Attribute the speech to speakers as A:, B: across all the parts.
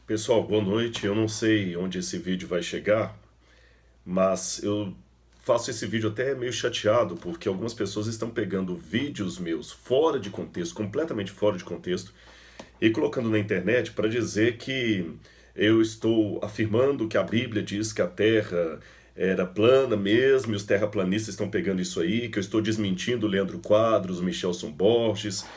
A: Pessoal, boa noite. Eu não sei onde esse vídeo vai chegar, mas eu faço esse vídeo até meio chateado, porque algumas pessoas estão pegando vídeos meus fora de contexto, completamente fora de contexto, e colocando na internet para dizer que eu estou afirmando que a Bíblia diz que a Terra era plana mesmo, e os terraplanistas estão pegando isso aí, que eu estou desmentindo o Leandro Quadros, o Michelson Borges,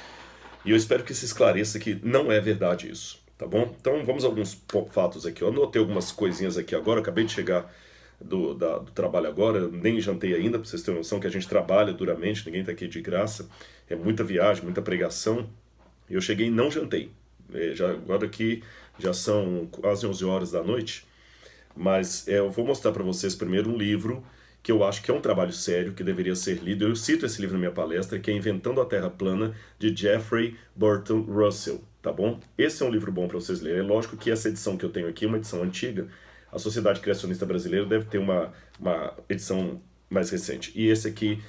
A: e eu espero que se esclareça que não é verdade isso, tá bom? Então vamos a alguns fatos aqui. Eu anotei algumas coisinhas aqui agora, eu acabei de chegar do trabalho agora, eu nem jantei ainda, para vocês terem noção que a gente trabalha duramente, ninguém está aqui de graça, é muita viagem, muita pregação, e eu cheguei e não jantei. Agora aqui já são quase 11 horas da noite, mas eu vou mostrar para vocês primeiro um livro que eu acho que é um trabalho sério, que deveria ser lido. Eu cito esse livro na minha palestra, que é Inventando a Terra Plana, de Jeffrey Burton Russell, tá bom? Esse é um livro bom para vocês lerem. É lógico que essa edição que eu tenho aqui é uma edição antiga. A Sociedade Criacionista Brasileira deve ter uma edição mais recente. E esse aqui,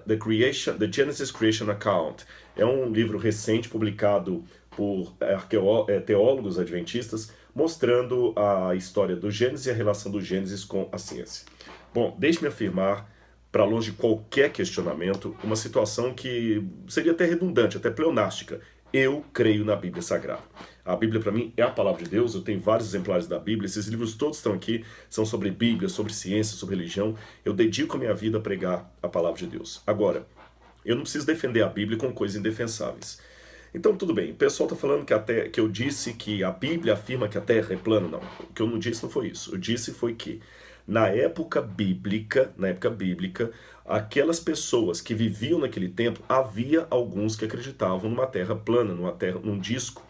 A: The Genesis Creation Account, é um livro recente publicado por teólogos adventistas, mostrando a história do Gênesis e a relação do Gênesis com a ciência. Bom, deixe-me afirmar, para longe de qualquer questionamento, uma situação que seria até redundante, até pleonástica. Eu creio na Bíblia Sagrada. A Bíblia, para mim, é a palavra de Deus. Eu tenho vários exemplares da Bíblia. Esses livros todos estão aqui, são sobre Bíblia, sobre ciência, sobre religião. Eu dedico a minha vida a pregar a palavra de Deus. Agora, eu não preciso defender a Bíblia com coisas indefensáveis. Então, tudo bem, o pessoal está falando que eu disse que a Bíblia afirma que a Terra é plana. Não, o que eu não disse não foi isso. Eu disse foi que, na época bíblica, aquelas pessoas que viviam naquele tempo, havia alguns que acreditavam numa Terra plana, num disco.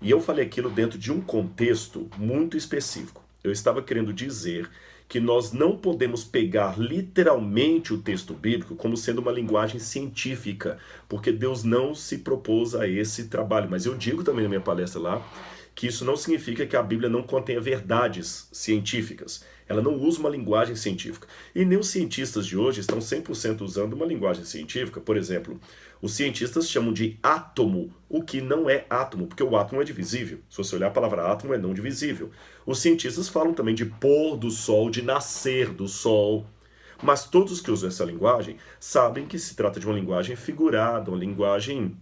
A: E eu falei aquilo dentro de um contexto muito específico. Eu estava querendo dizer que nós não podemos pegar literalmente o texto bíblico como sendo uma linguagem científica, porque Deus não se propôs a esse trabalho. Mas eu digo também na minha palestra lá que isso não significa que a Bíblia não contenha verdades científicas. Ela não usa uma linguagem científica. E nem os cientistas de hoje estão 100% usando uma linguagem científica. Por exemplo, os cientistas chamam de átomo, o que não é átomo, porque o átomo é divisível. Se você olhar a palavra átomo, é não divisível. Os cientistas falam também de pôr do sol, de nascer do sol. Mas todos os que usam essa linguagem sabem que se trata de uma linguagem figurada, uma linguagem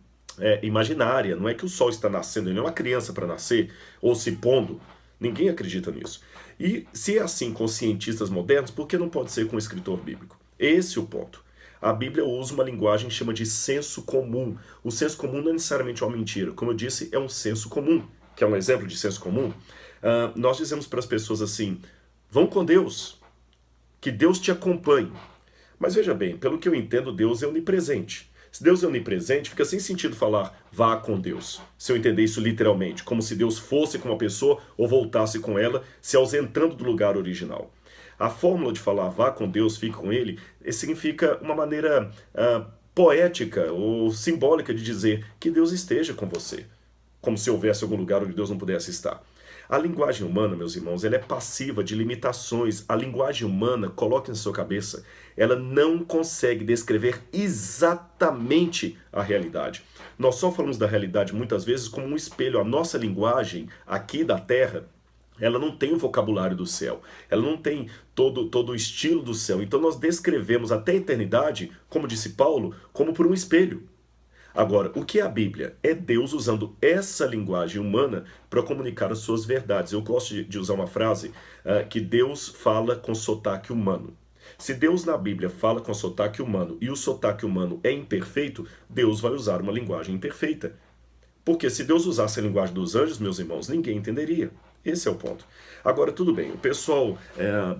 A: imaginária. Não é que o sol está nascendo, ele não é uma criança para nascer ou se pondo. Ninguém acredita nisso. E se é assim com cientistas modernos, por que não pode ser com o escritor bíblico? Esse é o ponto. A Bíblia usa uma linguagem que chama de senso comum. O senso comum não é necessariamente uma mentira. Como eu disse, é um senso comum. Que é um exemplo de senso comum? Nós dizemos para as pessoas assim, vão com Deus, que Deus te acompanhe. Mas veja bem, pelo que eu entendo, Deus é onipresente. Se Deus é onipresente, fica sem sentido falar vá com Deus. Se eu entender isso literalmente, como se Deus fosse com uma pessoa ou voltasse com ela, se ausentando do lugar original. A fórmula de falar vá com Deus, fique com Ele, significa uma maneira poética ou simbólica de dizer que Deus esteja com você. Como se houvesse algum lugar onde Deus não pudesse estar. A linguagem humana, meus irmãos, ela é passiva de limitações. A linguagem humana, coloque na sua cabeça, ela não consegue descrever exatamente a realidade. Nós só falamos da realidade muitas vezes como um espelho. A nossa linguagem aqui da Terra, ela não tem o vocabulário do céu. Ela não tem todo o estilo do céu. Então nós descrevemos até a eternidade, como disse Paulo, como por um espelho. Agora, o que é a Bíblia? É Deus usando essa linguagem humana para comunicar as suas verdades. Eu gosto de usar uma frase que Deus fala com sotaque humano. Se Deus na Bíblia fala com sotaque humano e o sotaque humano é imperfeito, Deus vai usar uma linguagem imperfeita. Porque se Deus usasse a linguagem dos anjos, meus irmãos, ninguém entenderia. Esse é o ponto. Agora, tudo bem, o pessoal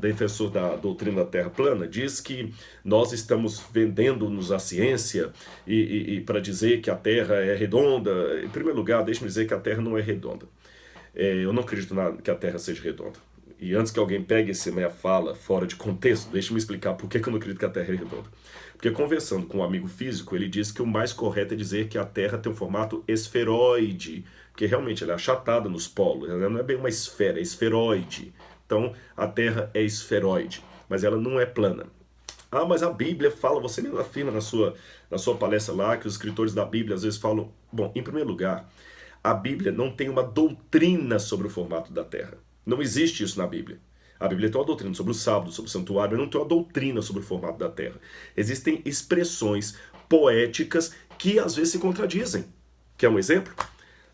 A: defensor da doutrina da Terra plana diz que nós estamos vendendo-nos a ciência e para dizer que a Terra é redonda. Em primeiro lugar, deixe-me dizer que a Terra não é redonda. Eu não acredito que a Terra seja redonda. E antes que alguém pegue essa minha fala fora de contexto, deixe-me explicar por que eu não acredito que a Terra é redonda. Porque conversando com um amigo físico, ele disse que o mais correto é dizer que a Terra tem um formato esferoide, porque realmente ela é achatada nos polos, ela não é bem uma esfera, é esferoide. Então a Terra é esferoide, mas ela não é plana. Ah, mas a Bíblia fala, você mesmo afirma na sua palestra lá, que os escritores da Bíblia às vezes falam... Bom, em primeiro lugar, a Bíblia não tem uma doutrina sobre o formato da Terra. Não existe isso na Bíblia. A Bíblia tem uma doutrina sobre o sábado, sobre o santuário, mas não tem uma doutrina sobre o formato da Terra. Existem expressões poéticas que às vezes se contradizem. Quer um exemplo?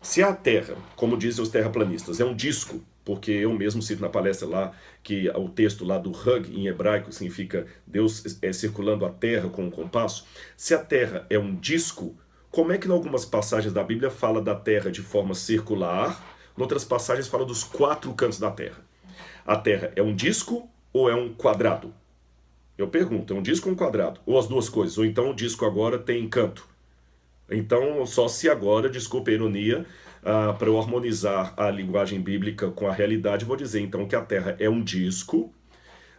A: Se a Terra, como dizem os terraplanistas, é um disco, porque eu mesmo cito na palestra lá que o texto lá do Hug em hebraico significa Deus circulando a Terra com um compasso. Se a Terra é um disco, como é que em algumas passagens da Bíblia fala da Terra de forma circular, em outras passagens fala dos 4 cantos da Terra? A Terra é um disco ou é um quadrado? Eu pergunto, é um disco ou um quadrado? Ou as duas coisas? Ou então o disco agora tem canto? Então, só se agora, desculpe a ironia, para eu harmonizar a linguagem bíblica com a realidade, vou dizer então que a Terra é um disco,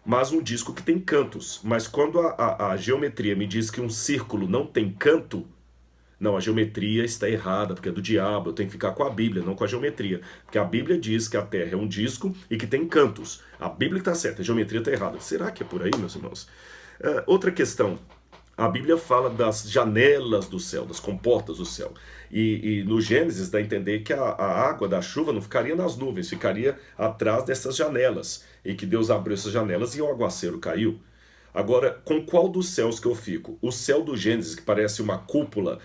A: mas um disco que tem cantos. Mas quando a geometria me diz que um círculo não tem canto, não, a geometria está errada, porque é do diabo, eu tenho que ficar com a Bíblia, não com a geometria. Porque a Bíblia diz que a Terra é um disco e que tem cantos. A Bíblia está certa, a geometria está errada. Será que é por aí, meus irmãos? Outra questão. A Bíblia fala das janelas do céu, das comportas do céu. E no Gênesis dá a entender que a água da chuva não ficaria nas nuvens, ficaria atrás dessas janelas. E que Deus abriu essas janelas e o aguaceiro caiu. Agora, com qual dos céus que eu fico? O céu do Gênesis, que parece uma cúpula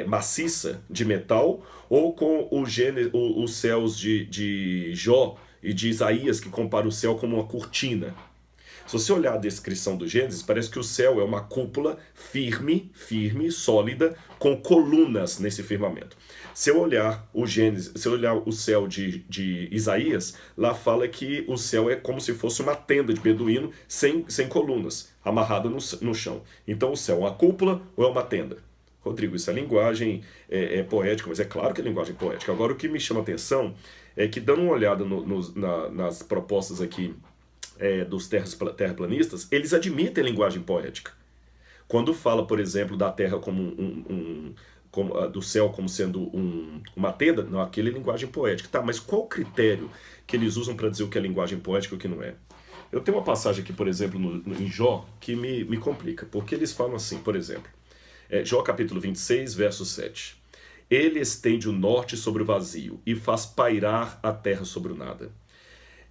A: maciça de metal, ou com os céus de Jó e de Isaías, que compara o céu como uma cortina? Se você olhar a descrição do Gênesis, parece que o céu é uma cúpula firme, sólida, com colunas nesse firmamento. Se eu olhar o Gênesis, se eu olhar o céu de Isaías, lá fala que o céu é como se fosse uma tenda de beduíno sem colunas, amarrada no chão. Então o céu é uma cúpula ou é uma tenda? Rodrigo, isso é linguagem poética, mas é claro que é linguagem poética. Agora o que me chama a atenção é que, dando uma olhada nas propostas aqui dos terraplanistas, eles admitem a linguagem poética. Quando fala, por exemplo, da Terra como do céu como sendo uma tenda, não, aquele é linguagem poética. Tá, mas qual o critério que eles usam para dizer o que é linguagem poética e o que não é? Eu tenho uma passagem aqui, por exemplo, em Jó, que me complica, porque eles falam assim, por exemplo, Jó capítulo 26, verso 7. Ele estende o norte sobre o vazio e faz pairar a terra sobre o nada.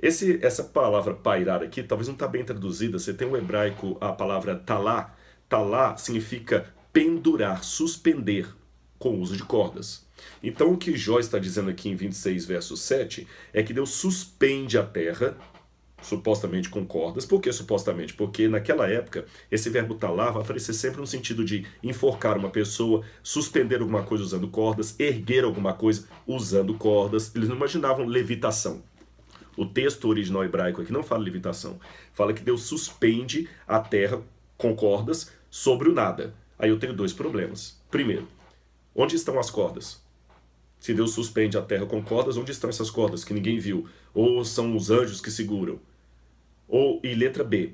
A: Essa palavra pairar aqui talvez não está bem traduzida. Você tem o hebraico, a palavra talá. Talá significa pendurar, suspender, com o uso de cordas. Então o que Jó está dizendo aqui em 26, verso 7, é que Deus suspende a terra, supostamente com cordas. Por que supostamente? Porque naquela época, esse verbo talá vai aparecer sempre no sentido de enforcar uma pessoa, suspender alguma coisa usando cordas, erguer alguma coisa usando cordas. Eles não imaginavam levitação. O texto original hebraico aqui não fala levitação. Fala que Deus suspende a terra com cordas sobre o nada. Aí eu tenho 2 problemas. Primeiro, onde estão as cordas? Se Deus suspende a terra com cordas, onde estão essas cordas que ninguém viu? Ou são os anjos que seguram? E letra B,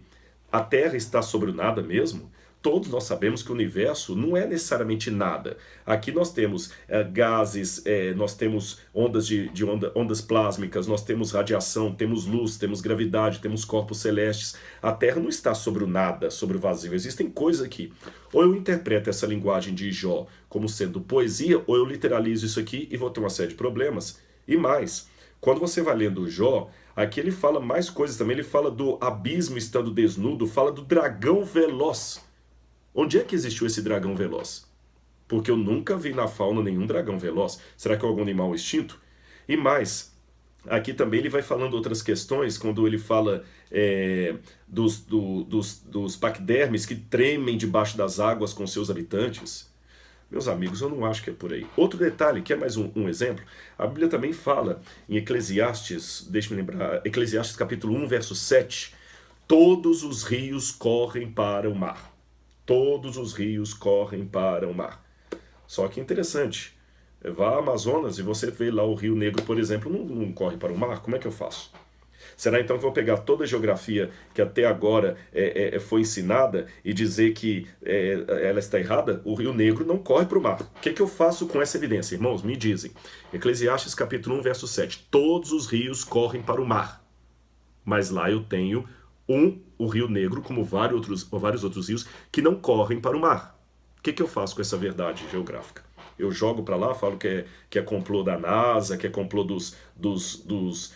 A: a terra está sobre o nada mesmo? Todos nós sabemos que o universo não é necessariamente nada. Aqui nós temos gases, nós temos ondas plásmicas, nós temos radiação, temos luz, temos gravidade, temos corpos celestes. A Terra não está sobre o nada, sobre o vazio. Existem coisas aqui. Ou eu interpreto essa linguagem de Jó como sendo poesia, ou eu literalizo isso aqui e vou ter uma série de problemas. E mais, quando você vai lendo Jó, aqui ele fala mais coisas também. Ele fala do abismo estando desnudo, fala do dragão veloz. Onde é que existiu esse dragão veloz? Porque eu nunca vi na fauna nenhum dragão veloz. Será que é algum animal extinto? E mais, aqui também ele vai falando outras questões, quando ele fala dos paquidermes que tremem debaixo das águas com seus habitantes. Meus amigos, eu não acho que é por aí. Outro detalhe, que é mais um exemplo, a Bíblia também fala em Eclesiastes, deixe-me lembrar, Eclesiastes capítulo 1, verso 7, todos os rios correm para o mar. Todos os rios correm para o mar. Só que interessante, vá ao Amazonas e você vê lá o Rio Negro, por exemplo, não corre para o mar. Como é que eu faço? Será então que eu vou pegar toda a geografia que até agora foi ensinada e dizer que ela está errada? O Rio Negro não corre para o mar. O que eu faço com essa evidência? Irmãos, me dizem. Eclesiastes capítulo 1, verso 7. Todos os rios correm para o mar. Mas lá eu tenho o Rio Negro, como vários outros rios, que não correm para o mar. O que eu faço com essa verdade geográfica? Eu jogo para lá, falo que é complô da NASA, que é complô dos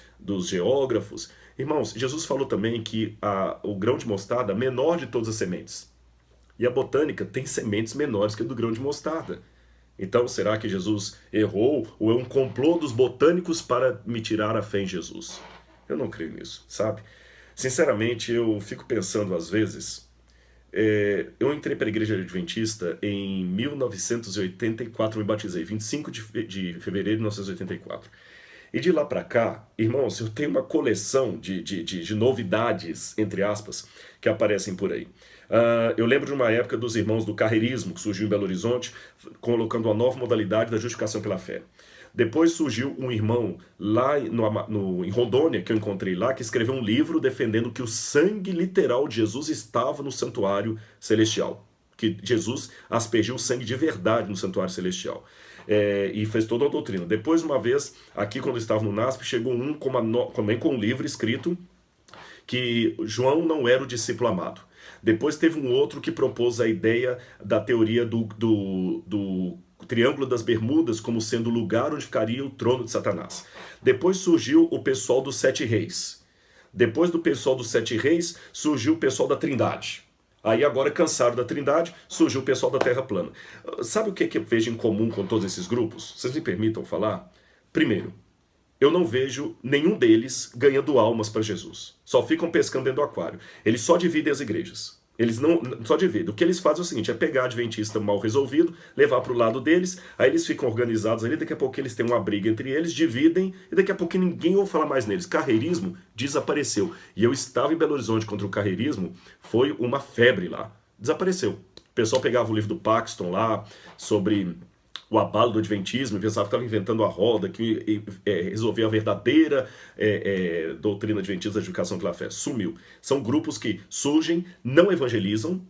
A: geógrafos. Irmãos, Jesus falou também que o grão de mostarda é menor de todas as sementes. E a botânica tem sementes menores que a do grão de mostarda. Então, será que Jesus errou ou é um complô dos botânicos para me tirar a fé em Jesus? Eu não creio nisso, sabe? Sinceramente, eu fico pensando às vezes. Eu entrei para a Igreja Adventista em 1984, me batizei, 25 de fevereiro de 1984. E de lá para cá, irmãos, eu tenho uma coleção de novidades, entre aspas, que aparecem por aí. Eu lembro de uma época dos irmãos do carreirismo, que surgiu em Belo Horizonte, colocando uma nova modalidade da justificação pela fé. Depois surgiu um irmão lá em Rondônia, que eu encontrei lá, que escreveu um livro defendendo que o sangue literal de Jesus estava no santuário celestial. Que Jesus aspergiu o sangue de verdade no santuário celestial. E fez toda a doutrina. Depois, uma vez, aqui quando eu estava no NASP, chegou um também com um livro escrito que João não era o discípulo amado. Depois teve um outro que propôs a ideia da teoria do Triângulo das Bermudas como sendo o lugar onde ficaria o trono de Satanás. Depois surgiu o pessoal dos 7 reis. Depois do pessoal dos 7 reis, surgiu o pessoal da Trindade. Aí agora, cansado da Trindade, surgiu o pessoal da Terra plana. Sabe o que eu vejo em comum com todos esses grupos? Vocês me permitam falar? Primeiro, eu não vejo nenhum deles ganhando almas para Jesus. Só ficam pescando dentro do aquário. Eles só dividem as igrejas. Eles não só dividem. O que eles fazem é o seguinte, é pegar adventista mal resolvido, levar para o lado deles, aí eles ficam organizados ali, daqui a pouco eles têm uma briga entre eles, dividem, e daqui a pouco ninguém ouve falar mais neles. Carreirismo desapareceu. E eu estava em Belo Horizonte contra o carreirismo, foi uma febre lá. Desapareceu. O pessoal pegava o livro do Paxton lá, sobre o abalo do adventismo, e pensava que estava inventando a roda, que resolvia a verdadeira doutrina adventista da justificação pela fé. Sumiu. São grupos que surgem, não evangelizam,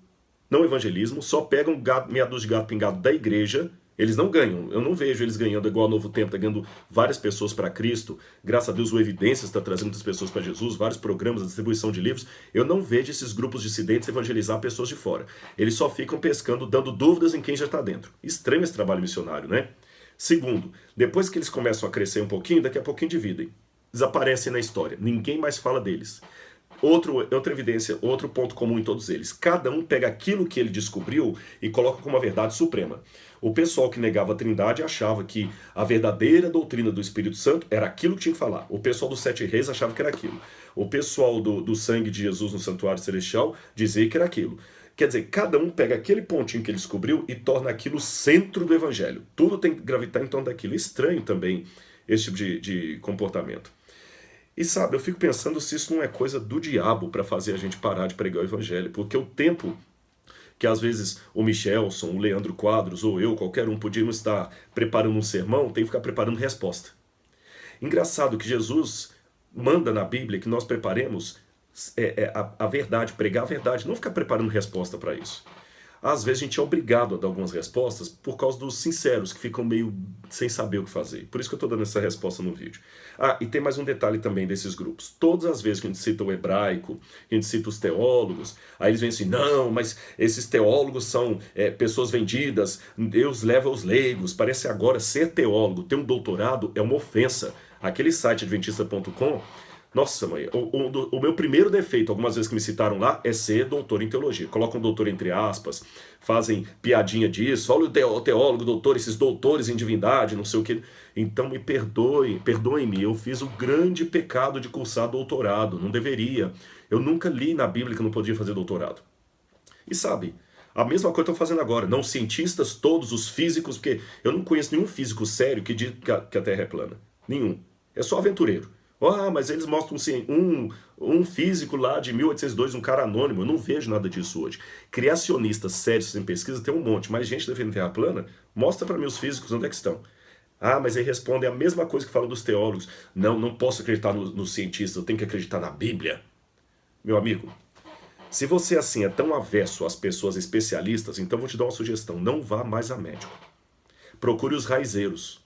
A: só pegam meia dúzia de gato pingado da igreja. Eles não ganham, eu não vejo eles ganhando igual ao Novo Tempo, está ganhando várias pessoas para Cristo, graças a Deus o Evidências está trazendo muitas pessoas para Jesus, vários programas de distribuição de livros. Eu não vejo esses grupos dissidentes evangelizar pessoas de fora. Eles só ficam pescando, dando dúvidas em quem já está dentro. Estranho esse trabalho missionário, né? Segundo, depois que eles começam a crescer um pouquinho, daqui a pouquinho dividem. Desaparecem na história, ninguém mais fala deles. Outra evidência, outro ponto comum em todos eles. Cada um pega aquilo que ele descobriu e coloca como a verdade suprema. O pessoal que negava a Trindade achava que a verdadeira doutrina do Espírito Santo era aquilo que tinha que falar. O pessoal dos 7 reis achava que era aquilo. O pessoal do sangue de Jesus no santuário celestial dizia que era aquilo. Quer dizer, cada um pega aquele pontinho que ele descobriu e torna aquilo o centro do evangelho. Tudo tem que gravitar em torno daquilo. Estranho também esse tipo de comportamento. E sabe, eu fico pensando se isso não é coisa do diabo para fazer a gente parar de pregar o evangelho, porque o tempo que às vezes o Michelson, o Leandro Quadros ou eu, qualquer um, podíamos estar preparando um sermão, tem que ficar preparando resposta. Engraçado que Jesus manda na Bíblia que nós preparemos a verdade, pregar a verdade, não ficar preparando resposta para isso. Às vezes a gente é obrigado a dar algumas respostas por causa dos sinceros, que ficam meio sem saber o que fazer. Por isso que eu estou dando essa resposta no vídeo. E tem mais um detalhe também desses grupos. Todas as vezes que a gente cita o hebraico, que a gente cita os teólogos, aí eles vêm assim, não, mas esses teólogos são pessoas vendidas, Deus leva os leigos. Parece agora ser teólogo, ter um doutorado é uma ofensa. Aquele site adventista.com... Nossa, mãe, o meu primeiro defeito, algumas vezes que me citaram lá, é ser doutor em teologia. Colocam doutor entre aspas, fazem piadinha disso, olha o teólogo, doutor, esses doutores em divindade, não sei o que. Então me perdoem-me, eu fiz o grande pecado de cursar doutorado, não deveria. Eu nunca li na Bíblia que eu não podia fazer doutorado. E sabe, a mesma coisa eu estou fazendo agora, não os cientistas todos, os físicos, porque eu não conheço nenhum físico sério que diga que a Terra é plana. Nenhum. É só aventureiro. Mas eles mostram assim, um físico lá de 1802, um cara anônimo. Eu não vejo nada disso hoje. Criacionistas sérios em pesquisa tem um monte, mas gente defendendo Terra plana, mostra para mim os físicos onde é que estão. Mas aí respondem a mesma coisa que falam dos teólogos. Não posso acreditar nos cientistas, eu tenho que acreditar na Bíblia. Meu amigo, se você assim é tão avesso às pessoas especialistas, então vou te dar uma sugestão, não vá mais a médico. Procure os raizeiros.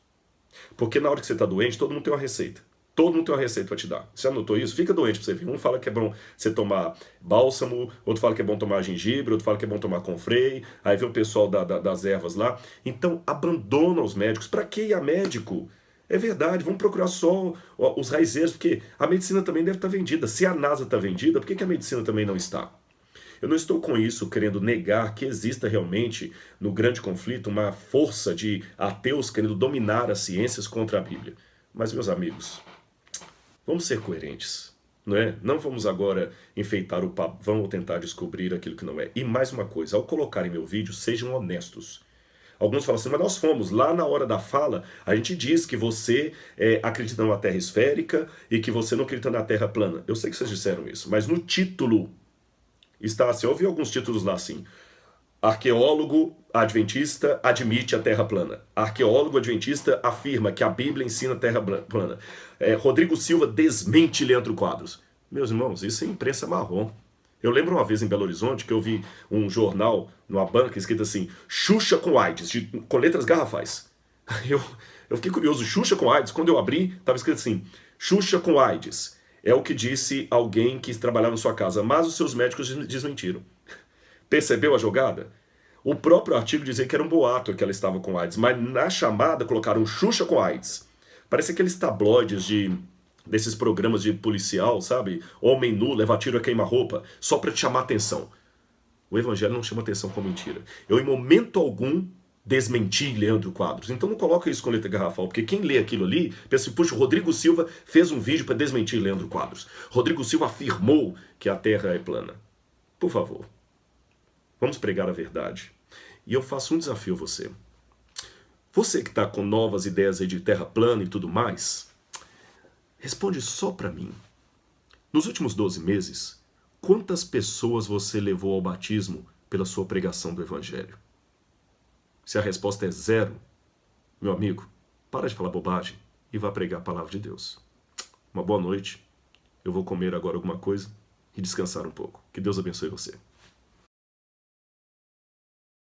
A: Porque na hora que você está doente, todo mundo tem uma receita. Todo mundo tem uma receita para te dar. Você já notou isso? Fica doente para você ver. Um fala que é bom você tomar bálsamo, outro fala que é bom tomar gengibre, outro fala que é bom tomar confrei, aí vem o pessoal das ervas lá. Então, abandona os médicos. Para que ir a médico? É verdade, vamos procurar só os raizeiros, porque a medicina também deve estar vendida. Se a NASA está vendida, por que a medicina também não está? Eu não estou com isso querendo negar que exista realmente no grande conflito uma força de ateus querendo dominar as ciências contra a Bíblia. Mas, meus amigos, vamos ser coerentes, não é? Não vamos agora enfeitar o pavão ou tentar descobrir aquilo que não é. E mais uma coisa, ao colocarem meu vídeo, sejam honestos. Alguns falam assim, mas nós fomos, lá na hora da fala, a gente diz que você acredita numa terra esférica e que você não acredita na terra plana. Eu sei que vocês disseram isso, mas no título está assim, eu ouvi alguns títulos lá assim, arqueólogo adventista admite a terra plana. Arqueólogo adventista afirma que a Bíblia ensina a terra plana. Rodrigo Silva desmente Leandro Quadros. Meus irmãos, isso é imprensa marrom. Eu lembro uma vez em Belo Horizonte que eu vi um jornal numa banca escrito assim, Xuxa com AIDS, com letras garrafais. Eu fiquei curioso, Xuxa com AIDS, quando eu abri, estava escrito assim, Xuxa com AIDS. É o que disse alguém que trabalhava na sua casa, mas os seus médicos desmentiram. Percebeu a jogada? O próprio artigo dizia que era um boato que ela estava com AIDS, mas na chamada colocaram Xuxa com AIDS. Parece aqueles tabloides desses programas de policial, sabe? Homem nu, leva tiro a queima-roupa, só para te chamar atenção. O evangelho não chama atenção com mentira. Eu, em momento algum, desmenti Leandro Quadros. Então não coloca isso com letra garrafal, porque quem lê aquilo ali, pensa assim, puxa, o Rodrigo Silva fez um vídeo para desmentir Leandro Quadros. Rodrigo Silva afirmou que a Terra é plana. Por favor, vamos pregar a verdade. E eu faço um desafio a você. Você que está com novas ideias aí de terra plana e tudo mais, responde só para mim. Nos últimos 12 meses, quantas pessoas você levou ao batismo pela sua pregação do Evangelho? Se a resposta é 0, meu amigo, para de falar bobagem e vá pregar a palavra de Deus. Uma boa noite. Eu vou comer agora alguma coisa e descansar um pouco. Que Deus abençoe você.